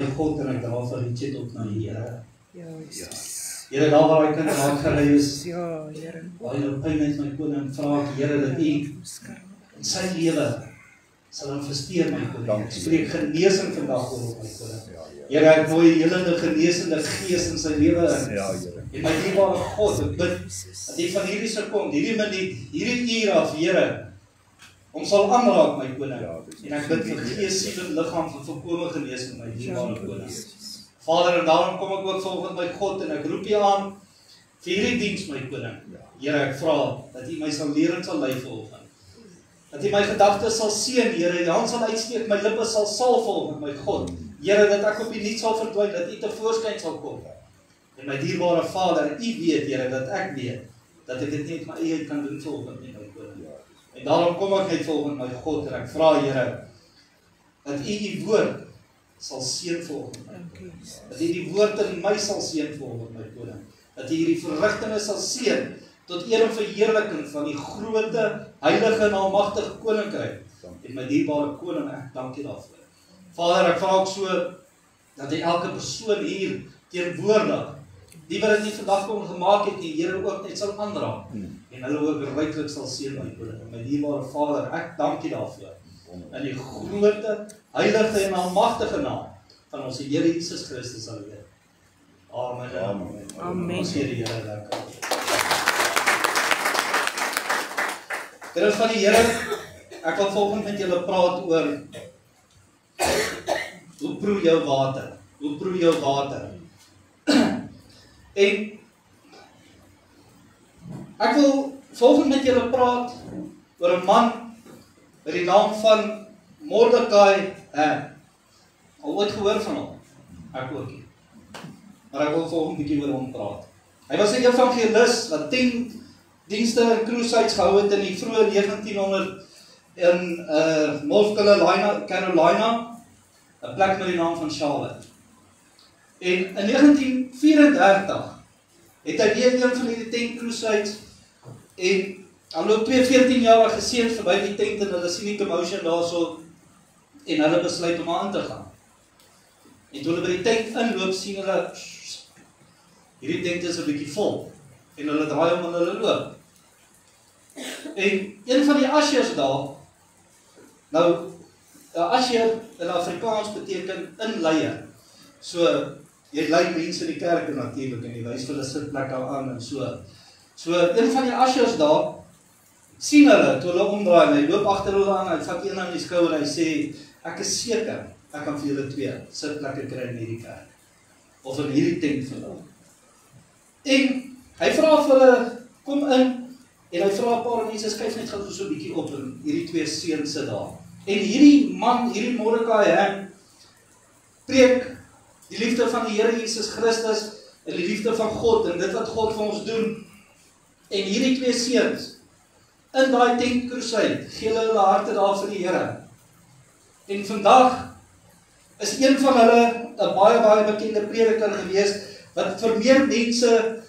God en ek dra vir Richard op na die Here. Ja, Jesus. Here, daar waar hy kind raak gelei is, Ja, Here. waar hy pyn het my koning, vra ek Here dat U in sy lewe sal investeer my koning. Ek spreek genesing vandag oor my koning. Here, ek nooi helende genesende gees in sy lewe in. Ja, Here. En my dierbare God, ek bid dat U van hierdie sekond, hierdie minuut, hierdie uur af, Here, om sal aanraak my koning. En ek bid vir gees, siel en liggaam vir volkome genesing my dierbare koning. Vader, en daarom kom ek ook volgens my God en ek roep U aan vir hierdie diens my koning. Here, ek vra dat U my sal leer en sal lei vanoggend. Dat U my gedagtes sal seën, Here, U hand sal uitsteek, my lippe sal salf met my God. Here, dat ek op U nie sal verdwyn, dat U tevoorskyn sal kom. En my dierbare Vader, U weet, Here, dat ek weet, dat ek dit nie met my eie kan doen vanoggend nie, my koning. En daarom kom ek net volgens my God en ek vra, Here, dat U U woord sal seën volgens my. Dat U die woord in my sal seën volgens my koning. Dat U hierdie verrigtinge sal seën tot eer en verheerliking van die groote, heilige en almagtige koninkryk. En my dierbare koning, ek dank U daarvoor. Vader, ek vra ook so dat U elke persoon hier teenwoordig, die wat dit nie vandag kon gemaak het, die Here ook net sal aanraak. En hulle ook ryklik sal seën my koning. My dierbare Vader, ek dank U daarvoor. In die grote, heilige en almagtige naam van ons Here Jesus Christus alleen. Amen. Amen. Amen. Ons Here die Here lekker. Kinders van die Here, ek wil volgende met julle praat oor hoe proe jou water? Hoe proe jou water? En ek wil volgende met julle praat oor 'n man met die naam van Mordekai. Al ooit gehoor van hom? Ek ook nie. Maar ek wil volgende bietjie oor hom praat. Hy was 'n evangelis wat 10 dienste en crusades gehou het in die vroeë 1900 in North Carolina, 'n plek met die naam van Charlotte. En in 1934 het hy weer een van die 10 crusades en dan loop 2 14-jarige seuns verby die tent en hulle sien die commotion daarso en hulle besluit om aan te gaan. En toe hulle by die tent inloop, sien hulle hierdie tent is 'n bietjie vol en hulle draai om en hulle loop. En een van die ushers daar, nou 'n usher in Afrikaans beteken inleier. So jy lei mense in die kerk natuurlik en jy wys vir hulle sitplekke aan en so. So een van die ushers daar sien hulle toe hulle omdraai en hy loop agter hulle aan, hy vat een aan die skouer en hy sê, ek is seker, ek kan vir julle 2 sitplekke kry in hierdie kerk, of in hierdie tent vandag. En hy vra vir hulle, kom in, en hy vra 'n paar mense, skuif net gou so 'n bietjie op, en hierdie 2 seuns sit daar. En hierdie man, hierdie Mordekai, preek die liefde van die Here Jesus Christus, en die liefde van God, en dit wat God vir ons doen. En hierdie 2 seuns, in daai tent crusade, gee hulle harte daar vir die Here. En vandag is een van hulle 'n baie bekende prediker gewees, wat vir meer mense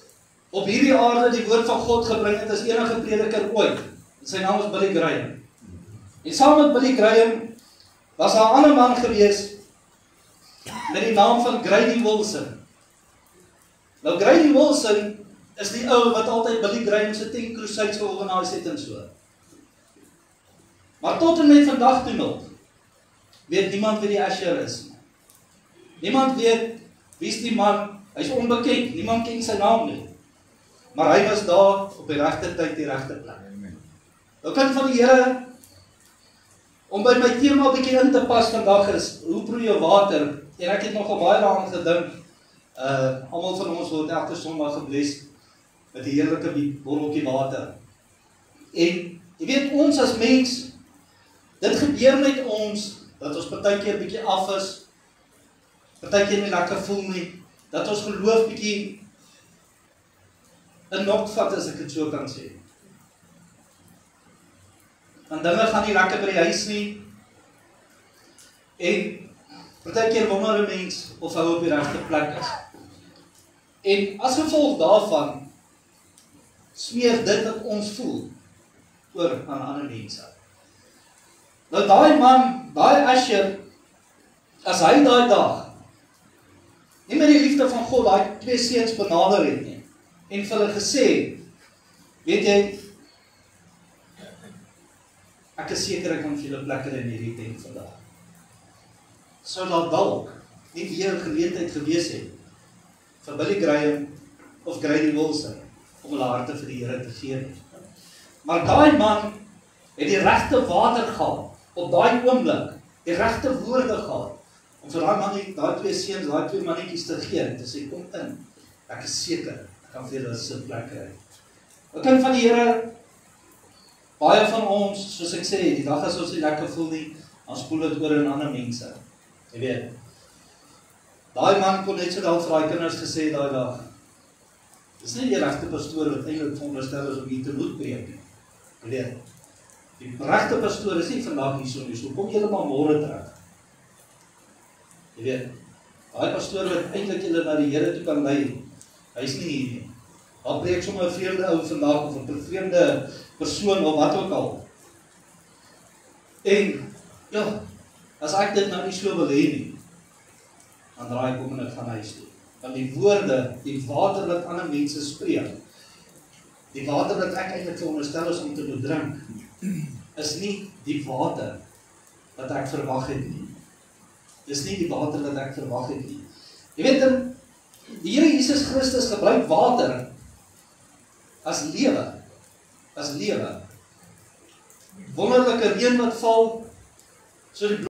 op hierdie aarde die woord van God gebring het as enige prediker ooit. En sy naam is Billy Graham. En saam met Billy Graham was daar 'n ander man gewees met die naam van Grady Wilson. Nou Grady Wilson is die ou wat altyd Billy Graham se 10 crusades georganiseer het en so. Maar tot en met vandag toe nog weet niemand wie die usher is. Niemand weet wie is die man, hy is onbekend, niemand ken sy naam nie. Maar hy was daar op die regte tyd, die regte plek. Nou kind van die Here, om by my tema 'n bietjie in te pas vandag is, hoe proe jou water? En ek het nogal baie daaraan gedink, almal van ons word elke Sondag gebless met die heerlike botteltjie water. En jy weet, ons as mens, dit gebeur met ons, dat ons partykeer bietjie af is, partykeer nie lekker voel nie, dat ons geloof bietjie in nok vat, as ek dit so kan sê. Want dinge gaan nie lekker by die huis nie, en partykeer wonder 'n mens of hy op die regte plek is. En as gevolg daarvan, smeer dit wat ons voel oor aan ander mense. Nou daai man, daai usher, as hy daai dag nie met die liefde van God, daai 2 seuns benader het nie, en vir hulle gesê, weet jy, ek is seker ek kan vir julle plekke in hierdie tent vandag. Sou daar dalk nie weer 'n geleentheid gewees het vir Billy Graham of Grady Wilson om hulle harte vir die Here te gee nie. Maar daai man het die regte water gehad op daai oomblik, die regte woorde gehad om vir daai man, daai 2 seuns, daai 2 mannetjies te gee en te sê kom in. Ek is seker ek kan vir julle 'n sitplek kry. 'n Kind van die Here, baie van ons, soos ek sê, die dag as ons nie lekker voel nie, dan spoel dit oor in ander mense. Jy weet. Daai man kon net so dalk vir daai kinders gesê daai dag. Dis nie die regte pastoor wat eintlik veronderstel is om hier te moet preek nie. Jy weet. Die regte pastoor is nie vandag hierso nie, so kom julle maar môre terug. Jy weet. Daai pastoor wat eintlik julle na die Here toe kan lei, hy's nie hier nie. Daar preek sommer 'n vreemde ou vandag of 'n vreemde persoon of wat ook al. En ja, as ek dit nou nie so wil hê nie, dan draai ek om en ek gaan huis toe. Want die woorde, die water wat ander mense spreek, die water wat ek eintlik veronderstel is om te moet drink, is nie die water wat ek verwag het nie. Dis nie die water wat ek verwag het nie. Jy weet, die Here Jesus Christus gebruik water as lewe. As lewe. Wonderlike reën wat val, so die